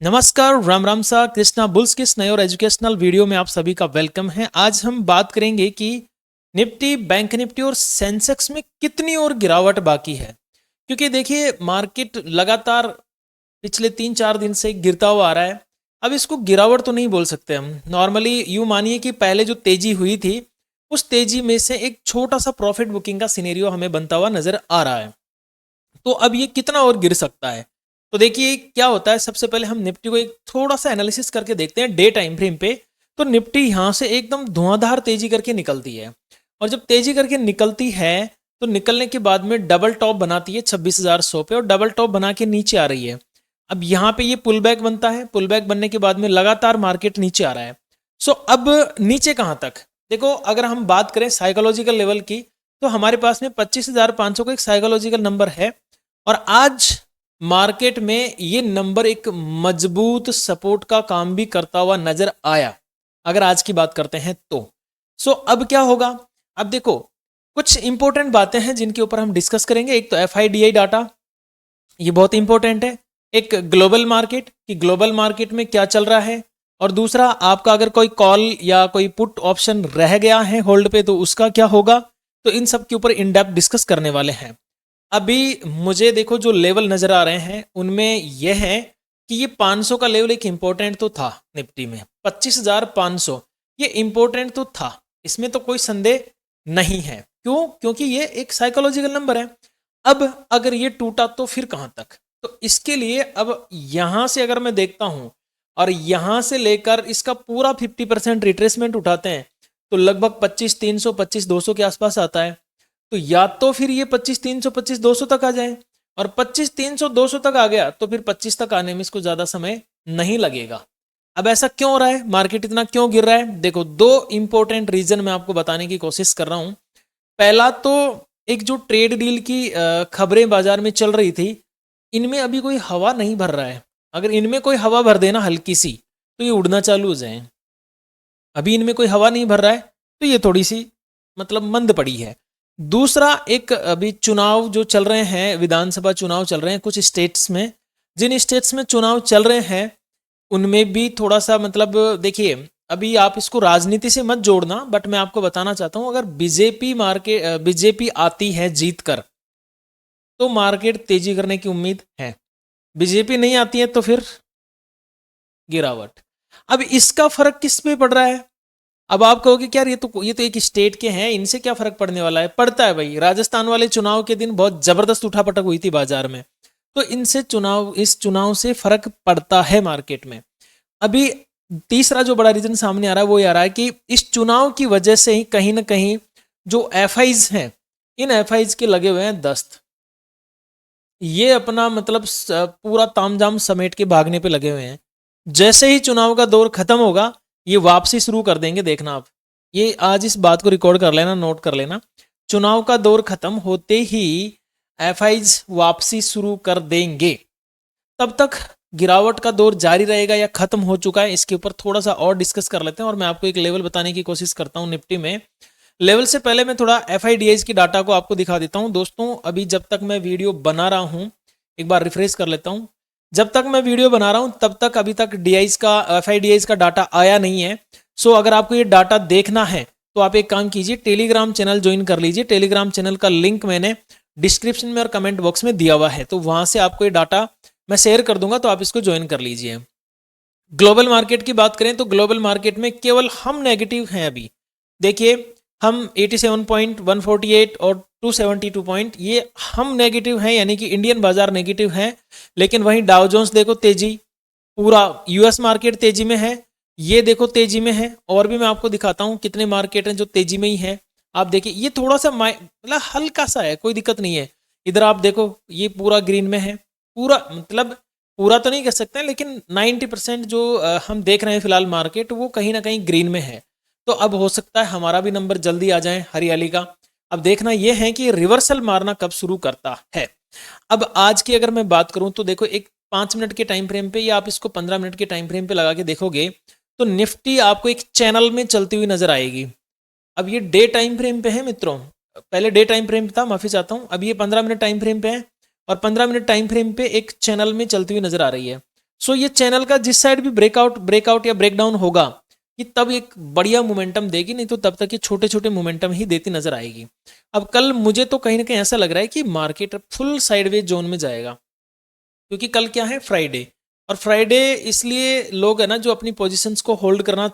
नमस्कार, राम राम सा कृष्णा बुल्स के इस नए और एजुकेशनल वीडियो में आप सभी का वेलकम है। आज हम बात करेंगे कि निफ्टी, बैंक निफ्टी और सेंसेक्स में कितनी और गिरावट बाकी है। क्योंकि देखिए मार्केट लगातार पिछले 3-4 दिन से गिरता हुआ आ रहा है। अब इसको गिरावट तो नहीं बोल सकते हम, नॉर्मली यूँ मानिए कि पहले जो तेजी हुई थी उस तेजी में से एक छोटा सा प्रॉफिट बुकिंग का सिनेरियो हमें बनता हुआ नजर आ रहा है। तो अब ये कितना और गिर सकता है। तो देखिए क्या होता है, सबसे पहले हम निफ्टी को एक थोड़ा सा एनालिसिस करके देखते हैं डे टाइम फ्रेम पे। तो निफ्टी यहाँ से एकदम धुआंधार तेजी करके निकलती है, और जब तेजी करके निकलती है तो निकलने के बाद में डबल टॉप बनाती है 26,100 पे, और डबल टॉप बना के नीचे आ रही है। अब यहाँ पे ये पुल बैक बनता है, पुल बैक बनने के बाद में लगातार मार्केट नीचे आ रहा है। सो अब नीचे कहाँ तक, देखो अगर हम बात करें साइकोलॉजिकल लेवल की, तो हमारे पास में 25,500 का एक साइकोलॉजिकल नंबर है, और आज मार्केट में ये नंबर एक मजबूत सपोर्ट का काम भी करता हुआ नजर आया, अगर आज की बात करते हैं तो। सो अब क्या होगा, अब देखो कुछ इंपॉर्टेंट बातें हैं जिनके ऊपर हम डिस्कस करेंगे। एक तो एफआईडीआई डाटा, ये बहुत इंपॉर्टेंट है। एक ग्लोबल मार्केट, कि ग्लोबल मार्केट में क्या चल रहा है, और दूसरा आपका अगर कोई कॉल या कोई पुट ऑप्शन रह गया है होल्ड पे तो उसका क्या होगा। तो इन सब के ऊपर इन डेप्थ डिस्कस करने वाले हैं। अभी मुझे देखो जो लेवल नजर आ रहे हैं उनमें यह है कि ये 500 का लेवल एक इंपॉर्टेंट तो था निफ्टी में, 25,500 ये इंपॉर्टेंट तो था, इसमें तो कोई संदेह नहीं है। क्यों? क्योंकि ये एक साइकोलॉजिकल नंबर है। अब अगर ये टूटा तो फिर कहां तक, तो इसके लिए अब यहां से अगर मैं देखता हूं और यहां से लेकर इसका पूरा 50% रिट्रेसमेंट उठाते हैं तो लगभग 25,300 25,200 के आसपास आता है। तो या तो फिर ये 25,300 25,200 तक आ जाए, और 25,300 200 तक आ गया तो फिर 25 तक आने में इसको ज्यादा समय नहीं लगेगा। अब ऐसा क्यों हो रहा है, मार्केट इतना क्यों गिर रहा है? देखो दो इंपॉर्टेंट रीजन मैं आपको बताने की कोशिश कर रहा हूं। पहला तो एक जो ट्रेड डील की खबरें बाजार में चल रही थी, इनमें अभी कोई हवा नहीं भर रहा है। अगर इनमें कोई हवा भर देना हल्की सी तो ये उड़ना चालू हो जाए। अभी इनमें कोई हवा नहीं भर रहा है तो ये थोड़ी सी मतलब मंद पड़ी है। दूसरा, एक अभी चुनाव जो चल रहे हैं, विधानसभा चुनाव चल रहे हैं कुछ स्टेट्स में, जिन स्टेट्स में चुनाव चल रहे हैं उनमें भी थोड़ा सा मतलब देखिए, अभी आप इसको राजनीति से मत जोड़ना, बट मैं आपको बताना चाहता हूं अगर बीजेपी आती है जीत कर तो मार्केट तेजी करने की उम्मीद है। बीजेपी नहीं आती है तो फिर गिरावट। अब इसका फर्क किस पे पड़ रहा है? अब आप कहोगे कि यार ये तो एक स्टेट के हैं, इनसे क्या फर्क पड़ने वाला है? पड़ता है भाई। राजस्थान वाले चुनाव के दिन बहुत जबरदस्त उठापटक हुई थी बाजार में, तो इस चुनाव से फर्क पड़ता है मार्केट में। अभी तीसरा जो बड़ा रीजन सामने आ रहा है वो ये आ रहा है कि इस चुनाव की वजह से ही कहीं ना कहीं जो एफआईज हैं, इन एफआईज के लगे हुए हैं दस्त। ये अपना मतलब पूरा तामझाम समेट के भागने पे लगे हुए हैं। जैसे ही चुनाव का दौर खत्म होगा ये वापसी शुरू कर देंगे, देखना आप। ये आज इस बात को रिकॉर्ड कर लेना, नोट कर लेना। चुनाव का दौर खत्म होते ही एफआईज वापसी शुरू कर देंगे। तब तक गिरावट का दौर जारी रहेगा या खत्म हो चुका है, इसके ऊपर थोड़ा सा और डिस्कस कर लेते हैं। और मैं आपको एक लेवल बताने की कोशिश करता हूं निफ्टी में। लेवल से पहले मैं थोड़ा एफआईडीआईज की डाटा को आपको दिखा देता हूं दोस्तों। अभी जब तक मैं वीडियो बना रहा हूं, एक बार रिफ्रेश कर लेता हूं। जब तक मैं वीडियो बना रहा हूं तब तक अभी तक डीआईज का एफआईडीआईज का डाटा आया नहीं है। सो अगर आपको ये डाटा देखना है तो आप एक काम कीजिए, टेलीग्राम चैनल ज्वाइन कर लीजिए। टेलीग्राम चैनल का लिंक मैंने डिस्क्रिप्शन में और कमेंट बॉक्स में दिया हुआ है, तो वहां से आपको ये डाटा मैं शेयर कर दूंगा, तो आप इसको ज्वाइन कर लीजिए। ग्लोबल मार्केट की बात करें तो ग्लोबल मार्केट में केवल हम नेगेटिव हैं अभी। देखिए हम 87.148 और 272 पॉइंट, ये हम नेगेटिव हैं, यानी कि इंडियन बाजार नेगेटिव है। लेकिन वहीं डाउ जोन्स देखो तेजी, पूरा यूएस मार्केट तेजी में है, ये देखो तेजी में है। और भी मैं आपको दिखाता हूं कितने मार्केट हैं जो तेजी में ही है। आप देखिए ये थोड़ा सा मतलब हल्का सा है, कोई दिक्कत नहीं है। इधर आप देखो ये पूरा ग्रीन में है, पूरा मतलब पूरा तो नहीं कह सकते लेकिन 90% जो हम देख रहे हैं फिलहाल मार्केट, वो कहीं ना कहीं ग्रीन में है। तो अब हो सकता है हमारा भी नंबर जल्दी आ जाए हरियाली का। अब देखना यह है कि रिवर्सल मारना कब शुरू करता है। अब आज की अगर मैं बात करूं तो देखो एक 5 मिनट के टाइम फ्रेम पे, या आप इसको 15 मिनट के टाइम फ्रेम पे लगा के देखोगे तो निफ्टी आपको एक चैनल में चलती हुई नजर आएगी। अब ये डे टाइम फ्रेम पे है मित्रों, पहले डे टाइम फ्रेम था, माफी चाहता हूं। अब ये 15 मिनट टाइम फ्रेम पे है, और 15 मिनट टाइम फ्रेम पे एक चैनल में चलती हुई नजर आ रही है। सो ये चैनल का जिस साइड भी ब्रेकआउट या ब्रेकडाउन होगा कि तब एक बढ़िया मोमेंटम देगी, नहीं तो तब तक ये छोटे छोटे मोमेंटम ही देती नजर आएगी। अब कल मुझे तो कहीं ना कहीं ऐसा लग रहा है कि मार्केट फुल साइडवेज जोन में जाएगा, क्योंकि कल क्या है, फ्राइडे। और फ्राइडे इसलिए लोग है ना जो अपनी पोजीशंस को होल्ड करना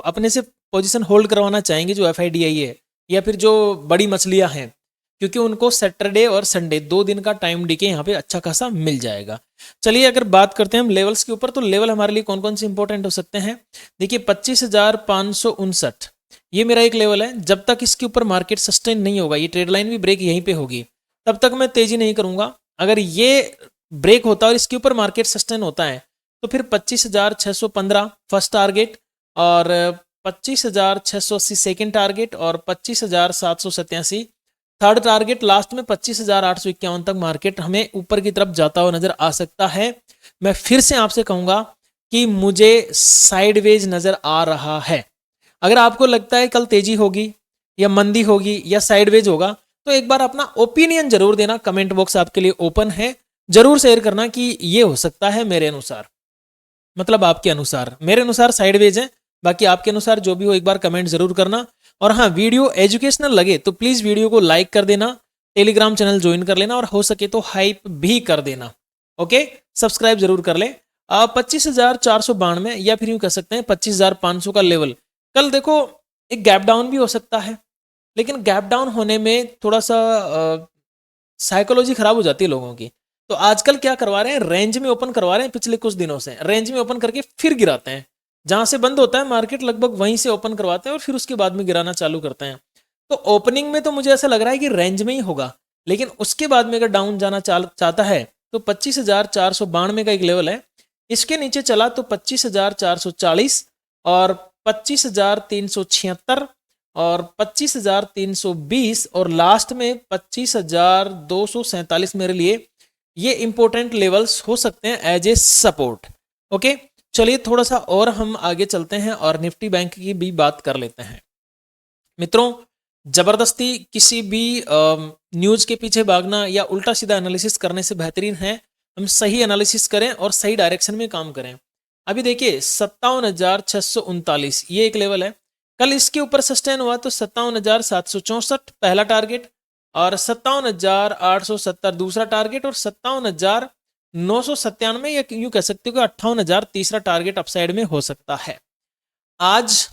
अपने से पोजीशन होल्ड करवाना चाहेंगे, जो एफआईडीआई है या फिर जो बड़ी मछलियां हैं, क्योंकि उनको सैटरडे और संडे 2 दिन का टाइम डीके यहाँ पे अच्छा खासा मिल जाएगा। चलिए अगर बात करते हैं हम लेवल्स के ऊपर, तो लेवल हमारे लिए कौन कौन से इंपॉर्टेंट हो सकते हैं। देखिए 25,559 ये मेरा एक लेवल है। जब तक इसके ऊपर मार्केट सस्टेन नहीं होगा, ये ट्रेड लाइन भी ब्रेक यहीं पे होगी, तब तक मैं तेजी नहीं करूंगा। अगर ये ब्रेक होता है और इसके ऊपर मार्केट सस्टेन होता है तो फिर 25,615 फर्स्ट टारगेट, और 25,680 सेकेंड टारगेट, और 25,787 थर्ड टारगेट। लास्ट में 25,851 तक मार्केट हमें ऊपर की तरफ जाता हुआ नजर आ सकता है। मैं फिर से आपसे कहूंगा कि मुझे साइडवेज नजर आ रहा है। अगर आपको लगता है कल तेजी होगी या मंदी होगी या साइडवेज होगा, तो एक बार अपना ओपिनियन जरूर देना, कमेंट बॉक्स आपके लिए ओपन है। जरूर शेयर करना कि ये हो सकता है मेरे अनुसार, मतलब आपके अनुसार। मेरे अनुसार साइडवेज है, बाकी आपके अनुसार जो भी हो एक बार कमेंट जरूर करना। और हाँ, वीडियो एजुकेशनल लगे तो प्लीज वीडियो को लाइक कर देना, टेलीग्राम चैनल ज्वाइन कर लेना, और हो सके तो हाइप भी कर देना। ओके, सब्सक्राइब जरूर कर ले। 25,492 या फिर यूं कह सकते हैं 25,500 का लेवल कल देखो एक गैप डाउन भी हो सकता है, लेकिन गैप डाउन होने में थोड़ा सा साइकोलॉजी खराब हो जाती है लोगों की। तो आजकल क्या करवा रहे हैं, रेंज में ओपन करवा रहे हैं। पिछले कुछ दिनों से रेंज में ओपन करके फिर गिराते हैं, जहां से बंद होता है मार्केट लगभग वहीं से ओपन करवाते हैं और फिर उसके बाद में गिराना चालू करते हैं। तो ओपनिंग में तो मुझे ऐसा लग रहा है कि रेंज में ही होगा, लेकिन उसके बाद में अगर डाउन जाना चाहता है तो 25,492 का एक लेवल है, इसके नीचे चला तो 25,440 और 25,376 और 25,320 और लास्ट में 25,247 मेरे लिए ये इंपॉर्टेंट लेवल्स हो सकते हैं एज ए सपोर्ट। ओके, चलिए थोड़ा सा और हम आगे चलते हैं और निफ्टी बैंक की भी बात कर लेते हैं। मित्रों, जबरदस्ती किसी भी न्यूज के पीछे भागना या उल्टा सीधा एनालिसिस करने से बेहतरीन है हम सही एनालिसिस करें और सही डायरेक्शन में काम करें। अभी देखिए 57,639 ये एक लेवल है। कल इसके ऊपर सस्टेन हुआ तो 57,764 पहला टारगेट, और 57,870 दूसरा टारगेट, और 57,997 या यूं कह सकते हो कि 58,000 तीसरा टारगेट अपसाइड में हो सकता है। आज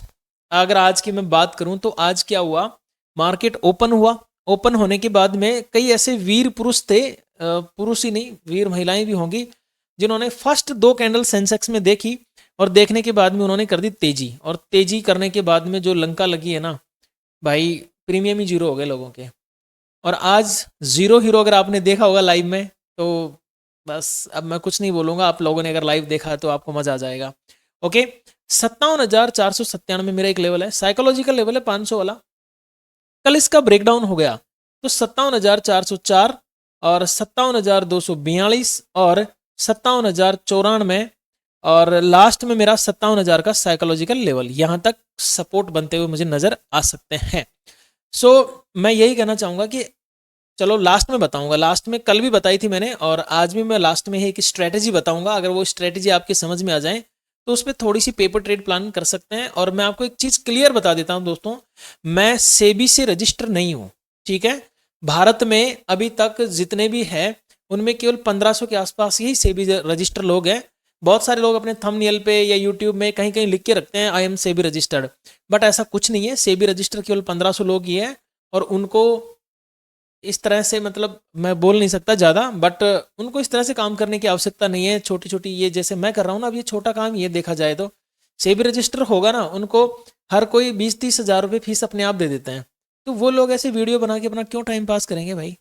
अगर आज की मैं बात करूं तो आज क्या हुआ, मार्केट ओपन हुआ। ओपन होने के बाद में कई ऐसे वीर पुरुष थे, पुरुष ही नहीं वीर महिलाएं भी होंगी, जिन्होंने फर्स्ट 2 कैंडल सेंसेक्स में देखी और देखने के बाद में उन्होंने कर दी तेजी, और तेजी करने के बाद में जो लंका लगी है ना भाई, प्रीमियम ही जीरो हो गए लोगों के। और आज जीरो हीरो अगर आपने देखा होगा लाइव में, तो बस अब मैं कुछ नहीं बोलूंगा, आप लोगों ने अगर लाइव देखा है तो आपको मजा आ जाएगा। ओके, 57,497 मेरा एक लेवल है, साइकोलॉजिकल लेवल है 500 वाला। कल इसका ब्रेकडाउन हो गया तो 57,404 और 57,242 और 57,094 और लास्ट में मेरा 57,000 का साइकोलॉजिकल लेवल, यहां तक सपोर्ट बनते हुए मुझे नजर आ सकते हैं। सो मैं यही कहना चाहूंगा कि चलो लास्ट में बताऊंगा, लास्ट में कल भी बताई थी मैंने और आज भी मैं लास्ट में ही एक स्ट्रेटेजी बताऊंगा। अगर वो स्ट्रेटेजी आपके समझ में आ जाए तो उस पर थोड़ी सी पेपर ट्रेड प्लान कर सकते हैं। और मैं आपको एक चीज क्लियर बता देता हूं दोस्तों, मैं सेबी से रजिस्टर नहीं हूं, ठीक है। भारत में अभी तक जितने भी हैं उनमें केवल 1500 के आसपास ही सेबी रजिस्टर लोग हैं। बहुत सारे लोग अपने थंबनेल पे या यूट्यूब में कहीं कहीं लिख के रखते हैं I am SEBI registered, but ऐसा कुछ नहीं है। सेबी रजिस्टर केवल 1500 लोग ही है, और उनको इस तरह से, मतलब मैं बोल नहीं सकता ज़्यादा, बट उनको इस तरह से काम करने की आवश्यकता नहीं है। छोटी छोटी ये जैसे मैं कर रहा हूँ ना, अब ये छोटा काम ये देखा जाए तो सेबी रजिस्टर होगा ना, उनको हर कोई 20-30 हज़ार रुपये फीस अपने आप दे देते हैं। तो वो लोग ऐसे वीडियो बना के अपना क्यों टाइम पास करेंगे भाई?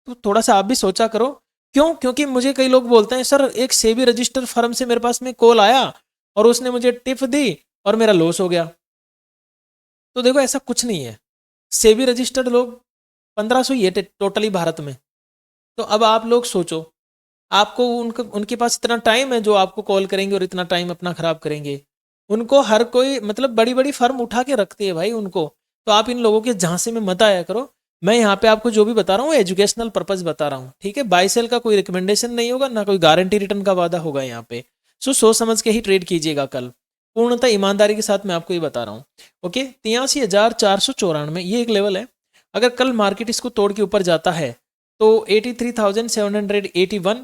तो थोड़ा सा आप भी सोचा करो। क्यों? क्योंकि मुझे कई लोग बोलते हैं सर एक सेबी रजिस्टर फर्म से मेरे पास में कॉल आया और उसने मुझे टिप दी और मेरा लॉस हो गया। तो देखो ऐसा कुछ नहीं है, सेबी रजिस्टर्ड लोग 1500 ही है टोटली भारत में। तो अब आप लोग सोचो, आपको उनके पास इतना टाइम है जो आपको कॉल करेंगे और इतना टाइम अपना खराब करेंगे? उनको हर कोई, मतलब बड़ी बड़ी फर्म उठा के रखती है भाई उनको। तो आप इन लोगों के झांसे में मत आया करो। मैं यहाँ पे आपको जो भी बता रहा हूँ एजुकेशनल पर्पज बता रहा हूँ, ठीक है। बाय सेल का कोई रिकमेंडेशन नहीं होगा, ना कोई गारंटी रिटर्न का वादा होगा यहाँ पे। सो सोच समझ के ही ट्रेड कीजिएगा कल, पूर्णतः ईमानदारी के साथ मैं आपको ये बता रहा हूँ। ओके, 83,494 ये एक लेवल है। अगर कल मार्केट इसको तोड़ के ऊपर जाता है तो 83,781,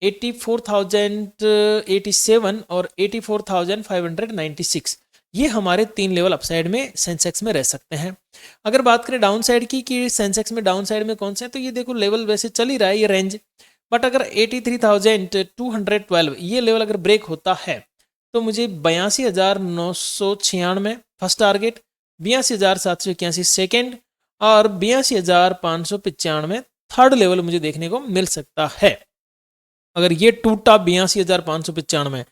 84,087 और 84,596 ये हमारे 3 लेवल अपसाइड में सेंसेक्स में रह सकते हैं। अगर बात करें डाउन साइड की कि सेंसेक्स में डाउन साइड में कौन से हैं, तो ये देखो लेवल वैसे चल ही रहा है ये रेंज, बट अगर 83,212 ये लेवल अगर ब्रेक होता है तो मुझे 82,996 फर्स्ट टारगेट, 82,781 सेकेंड और 82,595 थर्ड लेवल मुझे देखने को मिल सकता है। अगर ये टूटा 82,595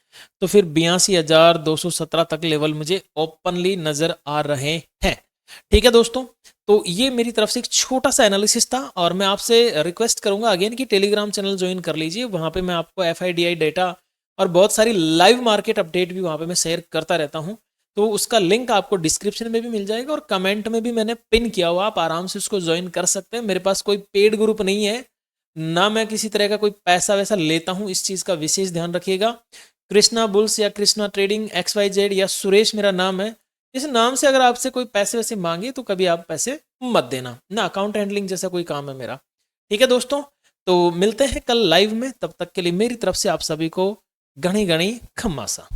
तो फिर 82,217 तक लेवल मुझे ओपनली नजर आ रहे हैं। ठीक है दोस्तों, तो ये मेरी तरफ से एक छोटा सा एनालिसिस था और मैं आपसे रिक्वेस्ट करूंगा अगेन कि टेलीग्राम चैनल ज्वाइन कर लीजिए। वहां पे मैं आपको FIDI डेटा और बहुत सारी लाइव मार्केट अपडेट भी वहां पे मैं शेयर करता रहता हूं। तो उसका लिंक आपको डिस्क्रिप्शन में भी मिल जाएगा और कमेंट में भी मैंने पिन किया हुआ, आप आराम से उसको ज्वाइन कर सकते हैं। मेरे पास कोई पेड ग्रुप नहीं है, ना मैं किसी तरह का कोई पैसा वैसा लेता हूं, इस चीज का विशेष ध्यान रखिएगा। कृष्णा बुल्स या कृष्णा ट्रेडिंग XYZ या सुरेश मेरा नाम है। इस नाम से अगर आपसे कोई पैसे वैसे मांगे तो कभी आप पैसे मत देना ना, अकाउंट हैंडलिंग जैसा कोई काम है मेरा। ठीक है दोस्तों, तो मिलते हैं कल लाइव में, तब तक के लिए मेरी तरफ से आप सभी को घनी घनी खम्मासा।